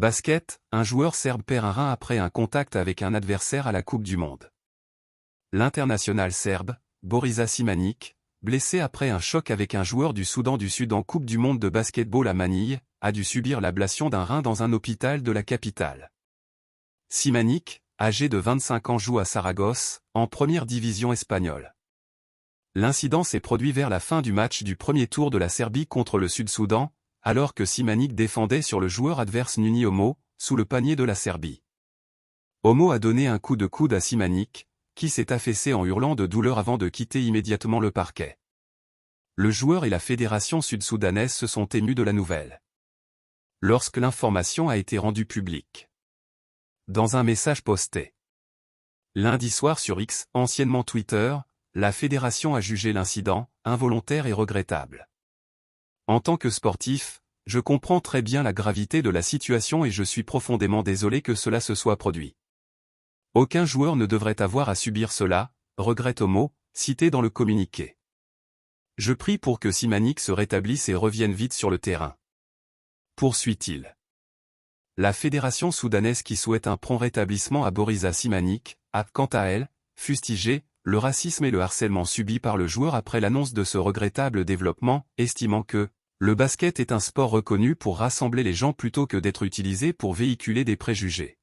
Basket, un joueur serbe perd un rein après un contact avec un adversaire à la Coupe du Monde. L'international serbe, Borisa Simanic, blessé après un choc avec un joueur du Soudan du Sud en Coupe du Monde de basketball à Manille, a dû subir l'ablation d'un rein dans un hôpital de la capitale. Simanic, âgé de 25 ans, joue à Saragosse, en première division espagnole. L'incident s'est produit vers la fin du match du premier tour de la Serbie contre le Sud-Soudan, alors que Simanic défendait sur le joueur adverse Nuni Homo, sous le panier de la Serbie. Homo a donné un coup de coude à Simanic, qui s'est affaissé en hurlant de douleur avant de quitter immédiatement le parquet. Le joueur et la fédération sud-soudanaise se sont émus de la nouvelle. Lorsque l'information a été rendue publique. Dans un message posté lundi soir sur X, anciennement Twitter, la fédération a jugé l'incident involontaire et regrettable. En tant que sportif, je comprends très bien la gravité de la situation et je suis profondément désolé que cela se soit produit. Aucun joueur ne devrait avoir à subir cela, regrette Homo, cité dans le communiqué. Je prie pour que Simanic se rétablisse et revienne vite sur le terrain. Poursuit-il. La fédération soudanaise qui souhaite un prompt rétablissement à Borisa Simanic, a, quant à elle, fustigé le racisme et le harcèlement subis par le joueur après l'annonce de ce regrettable développement, estimant que le basket est un sport reconnu pour rassembler les gens plutôt que d'être utilisé pour véhiculer des préjugés.